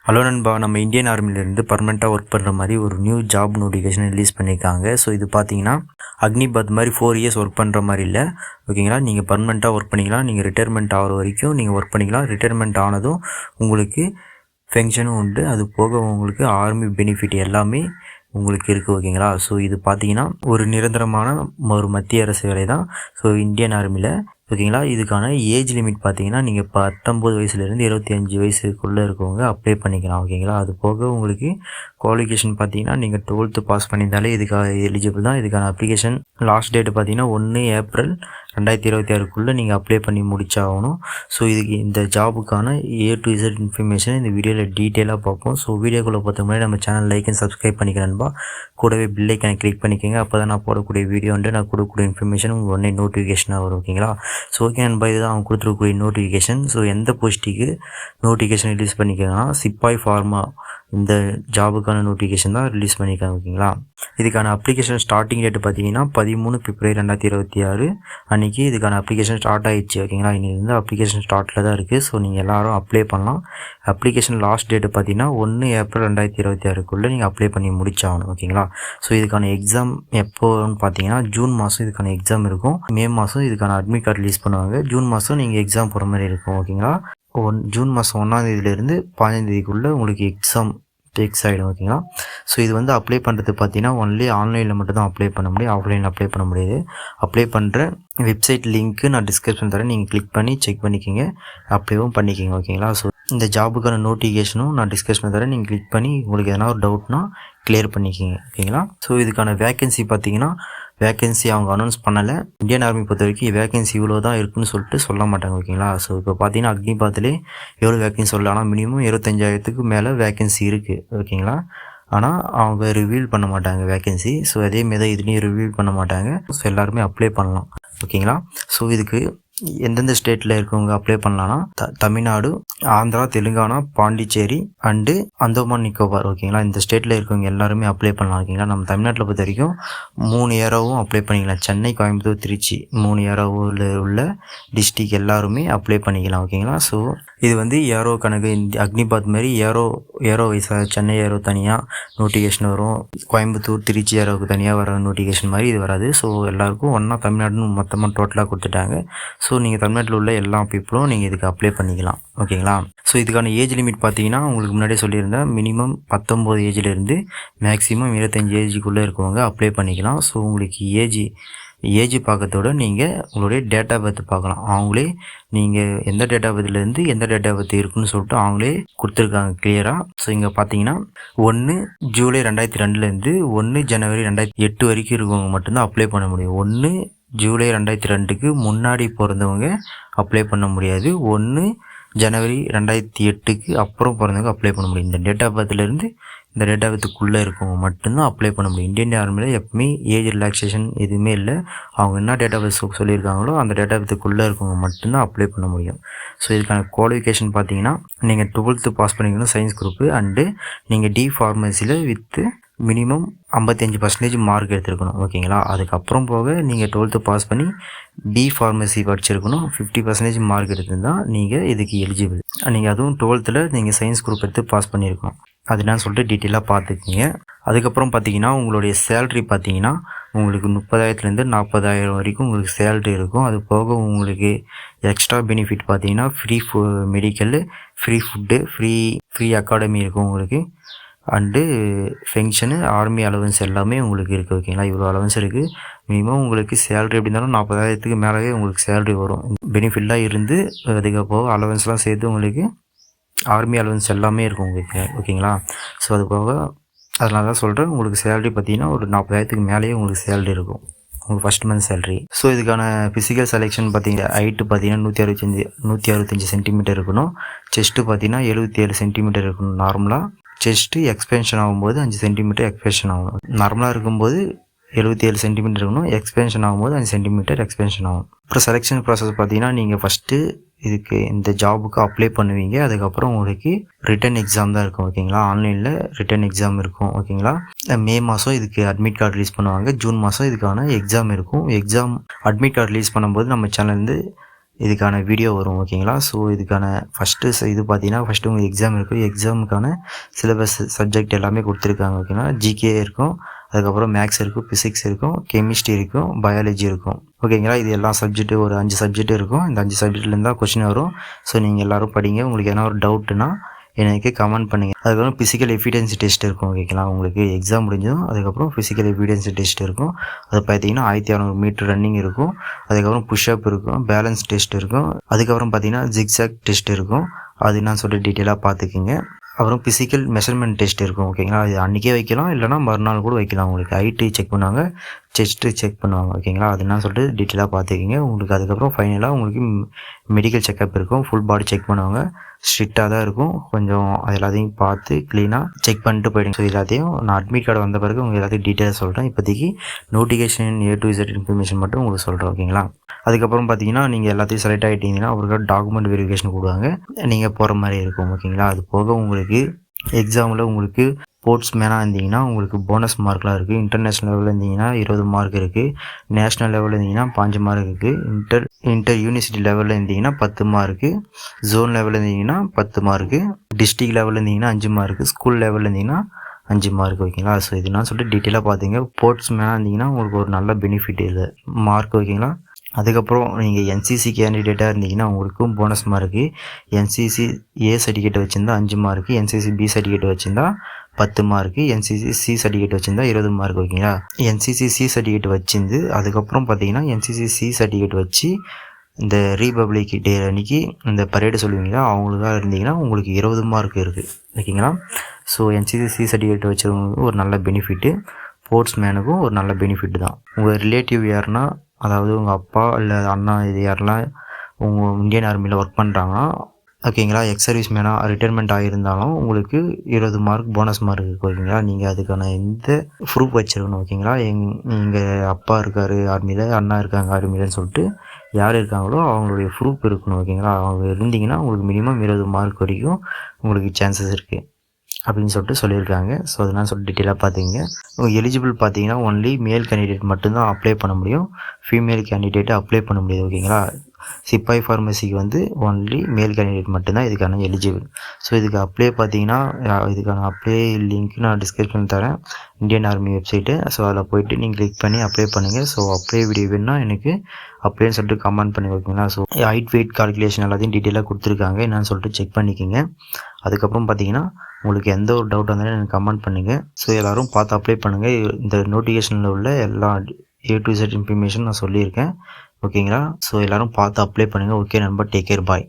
Hello நண்பா, நம்ம Indian ஆர்மிலேருந்து பர்மனெண்ட்டாக ஒர்க் பண்ணுற மாதிரி ஒரு நியூ ஜாப் நோட்டிஃபிகேஷன் ரிலீஸ் பண்ணியிருக்காங்க. ஸோ இது பார்த்தீங்கன்னா அக்னிபாத் மாதிரி 4 இயர்ஸ் ஒர்க் பண்ணுற மாதிரி இல்லை. ஓகேங்களா, நீங்கள் பர்மனெண்ட்டாக ஒர்க் பண்ணிக்கலாம். நீங்கள் ரிட்டையர்மெண்ட் ஆகிற வரைக்கும் நீங்கள் ஒர்க் பண்ணிக்கலாம். ரிட்டையர்மெண்ட் ஆனதும் உங்களுக்கு பென்ஷனும் உண்டு. அது போக உங்களுக்கு ஆர்மி பெனிஃபிட் எல்லாமே உங்களுக்கு இருக்குது. ஓகேங்களா, ஸோ இது பார்த்தீங்கன்னா ஒரு நிரந்தரமான ஒரு மத்திய அரசு வேலை தான். ஸோ இந்தியன் ஆர்மியில் ஓகேங்களா, இதுக்கான ஏஜ் லிமிட் பார்த்தீங்கன்னா நீங்கள் 19 வயசுலேருந்து 25 வயசுக்குள்ளே இருக்கவங்க அப்ளை பண்ணிக்கலாம். ஓகேங்களா, அது போக உங்களுக்கு குவாலிஃபிகேஷன் பார்த்தீங்கன்னா நீங்கள் 12th பாஸ் பண்ணியிருந்தாலே இதுக்காக எலிஜிபிள் தான். இதுக்கான அப்ளிகேஷன் லாஸ்ட் டேட் பார்த்தீங்கன்னா 1 ஏப்ரல் 2026க்குள்ளே நீங்கள் அப்ளை பண்ணி முடிச்சாகணும். ஸோ இதுக்கு இந்த ஜாபுக்கான A to Z இன்ஃபர்மேஷன் இந்த வீடியோவில் டீட்டெயிலாக பார்ப்போம். ஸோ வீடியோக்குள்ளே பார்த்த முன்னாடி நம்ம சேனல் லைக் அண்ட் சப்ஸ்கிரைப் பண்ணிக்கிறேன்பா. கூடவே பில் ஐக்கானை கிளிக் பண்ணிக்கோங்க. அப்போ தான் நான் போடக்கூடிய வீடியோ நான் கொடுக்கக்கூடிய இன்ஃபர்மேஷன் உங்களுக்கு உடனே நோட்டிஃபிகேஷனாக வரும். ஓகேங்களா, ஸோ ஓகே நண்பா, இதுதான் அவங்க கொடுத்துருக்கக்கூடிய நோட்டிஃபிகேஷன். ஸோ எந்த போஸ்ட்டுக்கு நோட்டிஃபிகேஷன் ரிலீஸ் பண்ணிக்கோங்கன்னா சிப்பாய் ஃபார்மா இந்த ஜாபுக்கான நோட்டிஃபிகேஷன் தான் ரிலீஸ் பண்ணியிருக்காங்க. ஓகேங்களா, இதுக்கான அப்ளிகேஷன் ஸ்டார்டிங் டேட் பார்த்தீங்கன்னா 13 பிப்ரவரி 2026 அன்றைக்கி இதுக்கான அப்ளிகேஷன் ஸ்டார்ட் ஆகிடுச்சு. ஓகேங்களா, இன்னிலேருந்து அப்ளிகேஷன் ஸ்டார்ட்டில் தான் இருக்குது. ஸோ நீங்கள் எல்லோரும் அப்ளை பண்ணலாம். அப்ளிகேஷன் லாஸ்ட் டேட்டு பார்த்தீங்கன்னா 1 ஏப்ரல் 2026க்குள்ளே நீங்கள் அப்ளை பண்ணி முடிச்சாகணும். ஓகேங்களா, ஸோ இதுக்கான எக்ஸாம் எப்போன்னு பார்த்தீங்கன்னா ஜூன் மாதம் இதுக்கான எக்ஸாம் இருக்கும். மே மாதம் இதுக்கான அட்மிட் கார்டு ரிலீஸ் பண்ணுவாங்க. ஜூன் மாதம் நீங்கள் எக்ஸாம் போகிற மாதிரி இருக்கும். ஓகேங்களா, ஜூன் மாதம் 1ஆம் தேதியிலேருந்து 15ஆம் தேதிக்குள்ளே உங்களுக்கு எக்ஸாம் ஃபிக்ஸ் ஆகிடும். ஓகேங்களா, ஸோ இது அப்ளை பண்ணுறது பார்த்தீங்கன்னா ஒன்லி ஆன்லைனில் மட்டும் தான் அப்ளை பண்ண முடியும். ஆஃப்லைனில் அப்ளை பண்ண முடியாது. அப்ளை பண்ணுற வெப்சைட் லிங்க்கு நான் டிஸ்கிரிப்ஷன் தரேன். நீங்கள் கிளிக் பண்ணி செக் பண்ணிக்கோங்க, அப்ளைவும் பண்ணிக்கோங்க. ஓகேங்களா, ஸோ இந்த ஜாபுக்கான நோட்டிஃபிகேஷனும் நான் டிஸ்கிரிப்ஷன் தரேன். நீங்கள் கிளிக் பண்ணி உங்களுக்கு எதனா ஒரு டவுட்னா கிளியர் பண்ணிக்கோங்க. ஓகேங்களா, ஸோ இதுக்கான வேக்கன்சி பார்த்தீங்கன்னா வேக்கன்சி அவங்க அனௌன்ஸ் பண்ணலை. இந்தியன் ஆர்மி பொறுத்த வரைக்கும் வேக்கன்சி இவ்வளோ தான் இருக்குன்னு சொல்லிட்டு சொல்ல மாட்டாங்க. ஓகேங்களா, ஸோ இப்போ பார்த்தீங்கன்னா அக்னிபாத்லேயே எவ்வளோ வேக்கன்சி சொல்லலாம், ஆனால் மினிமம் 25,000க்கு மேலே வேக்கன்சி இருக்குது. ஓகேங்களா, ஆனால் அவங்க ரிவீல் பண்ண மாட்டாங்க வேக்கன்சி. ஸோ அதேமாரி தான் இதுலேயும் ரிவீல் பண்ண மாட்டாங்க. ஸோ எல்லாருமே அப்ளை பண்ணலாம். ஓகேங்களா, ஸோ இதுக்கு எந்தெந்த ஸ்டேட்டில் இருக்கவங்க அப்ளை பண்ணலான்னா தமிழ்நாடு, ஆந்திரா, தெலுங்கானா, பாண்டிச்சேரி அண்டு அந்தமான் நிக்கோபார். ஓகேங்களா, இந்த ஸ்டேட்டில் இருக்கவங்க எல்லாருமே அப்ளை பண்ணலாம். ஓகேங்களா, நம்ம தமிழ்நாட்டில் பொறுத்த வரைக்கும் 3 ஏரோவும் அப்ளை பண்ணிக்கலாம். சென்னை, கோயம்புத்தூர், திருச்சி 3 ஏரோவில் உள்ள டிஸ்ட்ரிக் எல்லாருமே அப்ளை பண்ணிக்கலாம். ஓகேங்களா, ஸோ இது ஏரோ கணக்கு அக்னிபாத் மாதிரி ஏரோ வைஸாக சென்னை ஏரோ தனியாக நோட்டிஃபிகேஷன் வரும், கோயம்புத்தூர், திருச்சி ஏரோவுக்கு தனியாக வர நோட்டிஃபிகேஷன் மாதிரி இது வராது. ஸோ எல்லாருக்கும் ஒன்றா தமிழ்நாடுன்னு மொத்தமாக டோட்டலாக கொடுத்துட்டாங்க. ஸோ நீங்கள் தமிழ்நாட்டில் உள்ள எல்லா பீப்புளும் நீங்கள் இதுக்கு அப்ளை பண்ணிக்கலாம். ஓகேங்களா, ஸோ இதுக்கான ஏஜ் லிமிட் பார்த்தீங்கன்னா உங்களுக்கு முன்னாடியே சொல்லியிருந்தேன், மினிமம் 19 ஏஜ்லேருந்து மேக்ஸிமம் 25 ஏஜுக்குள்ளே இருக்கவங்க அப்ளை பண்ணிக்கலாம். ஸோ உங்களுக்கு ஏஜ் பார்க்கறதோட நீங்கள் உங்களுடைய டேட் ஆஃப் பர்த் பார்க்கலாம். அவங்களே நீங்கள் எந்த டேட் ஆஃப் பர்த்லேருந்து எந்த டேட் ஆஃப் பர்த் இருக்குன்னு சொல்லிட்டு அவங்களே கொடுத்துருக்காங்க கிளியராக. ஸோ இங்கே பார்த்தீங்கன்னா 1 ஜூலை 2002லேருந்து 1 ஜனவரி 2008 வரைக்கும் இருக்கவங்க மட்டும்தான் அப்ளை பண்ண முடியும். 1 ஜூலை 2002க்கு முன்னாடி பிறந்தவங்க அப்ளை பண்ண முடியாது. 1 ஜனவரி 2008க்கு அப்புறம் பிறந்தவங்க அப்ளை பண்ண முடியும். இந்த டேட் ஆஃப் பர்த்லேருந்து இந்த டேட் ஆஃப் பர்த்துக்குள்ளே இருக்கவங்க மட்டும்தான் அப்ளை பண்ண முடியும். இந்தியன் ஆர்மியில் எப்பவுமே ஏஜ் ரிலாக்ஸேஷன் எதுவுமே இல்லை. அவங்க என்ன டேட் ஆஃப் பர்த் சொல்லியிருக்காங்களோ அந்த டேட் ஆஃப் பர்த்துக்குள்ளே இருக்கவங்க மட்டும்தான் அப்ளை பண்ண முடியும். ஸோ இதுக்கான குவாலிஃபிகேஷன் பார்த்தீங்கன்னா நீங்கள் 12th பாஸ் பண்ணிக்கணும் சயின்ஸ் குரூப்பு, அண்டு நீங்கள் டி ஃபார்மசியில் வித்து மினிமம் 55% மார்க் எடுத்துருக்கணும். ஓகேங்களா, அதுக்கப்புறம் போக நீங்கள் 12th பாஸ் பண்ணி பி ஃபார்மசி படிச்சிருக்கணும். 50% மார்க் எடுத்துருந்தால் நீங்கள் இதுக்கு எலிஜிபிள். நீங்கள் அதுவும் 12th நீங்கள் சயின்ஸ் குரூப் எடுத்து பாஸ் பண்ணியிருக்கணும். அது என்னன்னு சொல்லிட்டு டீட்டெயிலாக பார்த்துக்கிங்க. அதுக்கப்புறம் பார்த்தீங்கன்னா உங்களுடைய சேல்ரி பார்த்தீங்கன்னா உங்களுக்கு 30,000லேருந்து 40,000 வரைக்கும் உங்களுக்கு சேல்ரி இருக்கும். அது போக உங்களுக்கு எக்ஸ்ட்ரா பெனிஃபிட் பார்த்தீங்கன்னா free medical, free food, free academy இருக்கும் உங்களுக்கு, அண்டு ஃபென்ஷனு, ஆர்மி அலவன்ஸ் எல்லாமே உங்களுக்கு இருக்குது. ஓகேங்களா, இவ்வளோ அலவன்ஸ் இருக்குது. மினிமம் உங்களுக்கு சேல்ரி எப்படி இருந்தாலும் 40,000க்கு மேலே உங்களுக்கு சேல்ரி வரும். பெனிஃபிட்லாம் இருந்து அதுக்கப்போக அலவன்ஸ்லாம் சேர்த்து உங்களுக்கு ஆர்மி அலவன்ஸ் எல்லாமே இருக்கும் உங்களுக்கு. ஓகேங்களா, ஸோ அது போக அதனால தான் சொல்கிறேன், உங்களுக்கு சேல்ரி பார்த்தீங்கன்னா ஒரு 40,000க்கு மேலேயே உங்களுக்கு சேல்ரி இருக்கும், உங்களுக்கு ஃபஸ்ட் மந்த் சேல்ரி. ஸோ இதுக்கான ஃபிசிக்கல் செலெக்ஷன் பார்த்தீங்கன்னா ஹைட்டு பார்த்தீங்கன்னா 165 சென்டிமீட்டர் இருக்கணும். செஸ்ட்டு பார்த்தீங்கன்னா 77 சென்டிமீட்டர் இருக்கணும். நார்மலாக செஸ்ட்டு எக்ஸ்பென்ஷன் ஆகும்போது 5 சென்டிமீட்டர் எக்ஸ்பென்ஷன் ஆகும். நார்மலாக இருக்கும்போது 77 சென்டிமீட்டர் இருக்கணும். எக்ஸ்பென்ஷன் ஆகும்போது 5 சென்டிமீட்டர் எக்ஸ்பென்ஷன் ஆகும். அப்புறம் செலெக்ஷன் ப்ராசஸ் பார்த்தீங்கன்னா நீங்கள் ஃபஸ்ட்டு இதுக்கு இந்த ஜாபுக்கு அப்ளை பண்ணுவீங்க. அதுக்கப்புறம் உங்களுக்கு ரிட்டன் எக்ஸாம் தான் இருக்கும். ஓகேங்களா, ஆன்லைனில் ரிட்டன் எக்ஸாம் இருக்கும். ஓகேங்களா, மே மாதம் இதுக்கு அட்மிட் கார்டு ரிலீஸ் பண்ணுவாங்க. ஜூன் மாதம் இதுக்கான எக்ஸாம் இருக்கும். அட்மிட் கார்டு ரிலீஸ் பண்ணும்போது நம்ம சேனல்லேருந்து இதுக்கான வீடியோ வரும் ஓகேங்களா. ஸோ இதுக்கான இது பார்த்தீங்கன்னா ஃபஸ்ட்டு உங்களுக்கு எக்ஸாம் இருக்கும். எக்ஸாமுக்கான சிலபஸ் சப்ஜெக்ட் எல்லாமே கொடுத்துருக்காங்க ஓகேங்களா. ஜிகே இருக்கும், அதுக்கப்புறம் மேக்ஸ் இருக்கும், ஃபிசிக்ஸ் இருக்கும், கெமிஸ்ட்ரி இருக்கும், பயாலஜி இருக்கும் ஓகேங்களா. இது எல்லா சப்ஜெக்ட்டு ஒரு 5 சப்ஜெக்ட் இருக்கும். இந்த 5 சப்ஜெக்ட்லேருந்து தான் கொஸ்டின் வரும். ஸோ நீங்கள் எல்லோரும் படிங்க. உங்களுக்கு எதனா ஒரு டவுட்டுனா எனக்கு கமெண்ட் பண்ணுங்கள். அதுக்கப்புறம் ஃபிசிக்கல் எவிடன்ஸ் டெஸ்ட் இருக்கும் ஓகேங்களா. உங்களுக்கு எக்ஸாம் முடிஞ்சதும் அதுக்கப்புறம் ஃபிசிக்கல் எவிடன்ஸ் டெஸ்ட் இருக்கும். அது பார்த்தீங்கன்னா 1600 மீட்டர் ரன்னிங் இருக்கும். அதுக்கப்புறம் புஷ்அப் இருக்கும், பேலன்ஸ் டெஸ்ட் இருக்கும். அதுக்கப்புறம் பார்த்தீங்கன்னா ஜிக்ஸாக் டெஸ்ட் இருக்கும். அது நான் சொல்லிட்டு டீட்டெயிலாக பார்த்துக்குங்க. அப்புறம் ஃபிசிக்கல் மெஷர்மெண்ட் டெஸ்ட் இருக்கும் ஓகேங்களா. அது அன்றைக்கே வைக்கலாம், இல்லைனா மறுநாள் கூட வைக்கலாம். உங்களுக்கு ஹைட்டு செக் பண்ணுவாங்க, செஸ்ட்டு செக் பண்ணுவாங்க ஓகேங்களா. அது என்ன சொல்லிட்டு டீட்டெயிலாக பார்த்துக்கிங்க. உங்களுக்கு அதுக்கப்புறம் ஃபைனலாக உங்களுக்கு மெடிக்கல் செக்கப் இருக்கும். ஃபுல் பாடி செக் பண்ணுவாங்க. ஸ்ட்ரிக்டாக தான் இருக்கும். கொஞ்சம் அது எல்லாத்தையும் பார்த்து க்ளீனாக செக் பண்ணிட்டு போயிடுங்க. ஸோ எல்லாத்தையும் நான் அட்மிட் கார்டு வந்த பிறகு உங்களுக்கு எல்லாத்தையும் டீட்டெயிலாக சொல்கிறேன். இப்போதைக்கு notification A to Z information மட்டும் உங்களுக்கு சொல்கிறேன் ஓகேங்களா. அதுக்கப்புறம் பார்த்தீங்கன்னா நீங்கள் எல்லாத்தையும் செலக்ட் ஆகிட்டீங்கன்னா அவருக்கு டாக்குமெண்ட் வெரிஃபிகேஷன் கொடுவாங்க. நீங்கள் போகிற மாதிரி இருக்கும் ஓகேங்களா. அது போக உங்களுக்கு எக்ஸாமில் உங்களுக்கு ஸ்போர்ட்ஸ் மேனாக இருந்தீங்கன்னா உங்களுக்கு போனஸ் மார்க்லாம் இருக்குது. இன்டர்நேஷ்னல் லெவலில் இருந்தீங்கன்னா 20 மார்க் இருக்குது. நேஷ்னல் லெவலில் இருந்தீங்கன்னா 5 மார்க் இருக்குது. இன்டர் யூனிவர்சிட்டி லெவலில் இருந்தீங்கன்னா 10 மார்க்கு. ஜோன் லெவலில் இருந்தீங்கன்னா 10 மார்க்கு. டிஸ்ட்ரிக்ட் லெவலில் இருந்தீங்கன்னா 5 மார்க்கு. ஸ்கூல் லெவலில் இருந்தீங்கன்னா 5 மார்க் ஓகேங்களா. ஸோ இதெல்லாம் சொல்லிட்டு டீட்டெயிலாக பார்த்தீங்க. ஸ்போர்ட்ஸ் மேனாக இருந்தீங்கன்னா உங்களுக்கு ஒரு நல்ல பெனிஃபிட் இது மார்க் ஓகேங்களா. அதுக்கப்புறம் நீங்கள் என்சிசி கேண்டிடேட்டாக இருந்தீங்கன்னா உங்களுக்கும் bonus mark. NCC A certificate வச்சுருந்தா 5 மார்க்கு. என்சிசி பி சர்டிஃபிகேட் வச்சுருந்தா 10 மார்க்கு. என்சிசி சி சர்டிஃபிகேட் வச்சுருந்தா 20 மார்க் ஓகேங்களா. என்சிசி சி சர்டிஃபிகேட் வச்சிருந்து அதுக்கப்புறம் பார்த்தீங்கன்னா என்சிசி சி சர்டிஃபிகேட் வச்சு இந்த ரீபப்ளிக் டே அன்றைக்கி இந்த பரேடு சொல்லுவீங்களா அவங்களுக்காக இருந்தீங்கன்னா உங்களுக்கு 20 மார்க் இருக்குது ஓகேங்களா. ஸோ என்சிசி சி சர்டிஃபிகேட் வச்சுருவங்களுக்கு ஒரு நல்ல பெனிஃபிட்டு. ஸ்போர்ட்ஸ் மேனுக்கும் ஒரு நல்ல பெனிஃபிட் தான். உங்கள் ரிலேட்டிவ் யாருன்னா, அதாவது உங்கள் அப்பா இல்லை அண்ணா இது யாரெல்லாம் உங்கள் இந்தியன் ஆர்மியில் ஒர்க் பண்ணுறாங்கன்னா ஓகேங்களா, எக்ஸ் சர்வீஸ் மேனாக ரிட்டைர்மெண்ட் ஆகியிருந்தாலும் உங்களுக்கு 20 மார்க் போனஸ் மார்க் இருக்குது ஓகேங்களா. நீங்கள் அதுக்கான எந்த ப்ரூஃப் வச்சுருக்கணும் ஓகேங்களா. எங்கள் அப்பா இருக்கார் ஆர்மியில், அண்ணா இருக்காங்க ஆர்மியிலன்னு சொல்லிட்டு யார் இருக்காங்களோ அவங்களுடைய ப்ரூஃப் இருக்கணும் ஓகேங்களா. அவங்க இருந்தீங்கன்னா உங்களுக்கு மினிமம் 20 மார்க் வரைக்கும் உங்களுக்கு சான்சஸ் இருக்குது அப்படின்னு சொல்லிட்டு சொல்லியிருக்காங்க. ஸோ அதெல்லாம் சொல்லிட்டு டீட்டெயிலாக பார்த்துக்கிங்க. உங்கள் எலிஜிபிள் பார்த்தீங்கன்னா ஒன்லி மேல் கேண்டிடேட் மட்டும்தான் அப்ளை பண்ண முடியும். ஃபீமேல் கேண்டிடேட்டை அப்ளை பண்ண முடியாது ஓகேங்களா. சிப்பாய் ஃபார்மசிக்கு வந்து ஒன்லி மேல் கேண்டிடேட் மட்டும்தான் இதுக்கான எலிஜிபிள். ஸோ இதுக்கு அப்ளை பார்த்தீங்கன்னா இதுக்கான அப்ளை லிங்க் நான் டிஸ்கிரிப்ஷனில் தரேன், இந்தியன் ஆர்மி வெப்சைட்டு. ஸோ அதில் போய்ட்டு நீங்கள் கிளிக் பண்ணி அப்ளை பண்ணுங்கள். ஸோ அப்ளை வீடியோ வேணுன்னா எனக்கு அப்ளைன்னு சொல்லிட்டு கமெண்ட் பண்ணி வைக்கிங்களா. ஸோ ஹைட் வெயிட் கால்குலேஷன் எல்லாத்தையும் டீட்டெயிலாக கொடுத்துருக்காங்க என்னன்னு சொல்லிட்டு செக் பண்ணிக்கோங்க. அதுக்கப்புறம் பார்த்தீங்கன்னா உங்களுக்கு எந்த ஒரு டவுட் வந்தாலும் எனக்கு கமெண்ட் பண்ணுங்கள். ஸோ எல்லோரும் பார்த்து அப்ளை பண்ணுங்கள். இந்த நோட்டிஃபிகேஷனில் உள்ள எல்லா A to Z இன்ஃபர்மேஷன் நான் சொல்லியிருக்கேன் ஓகேங்களா. ஸோ எல்லோரும் பார்த்து அப்ளை பண்ணுங்கள். ஓகே நண்பா, டேக் கேர், பாய்.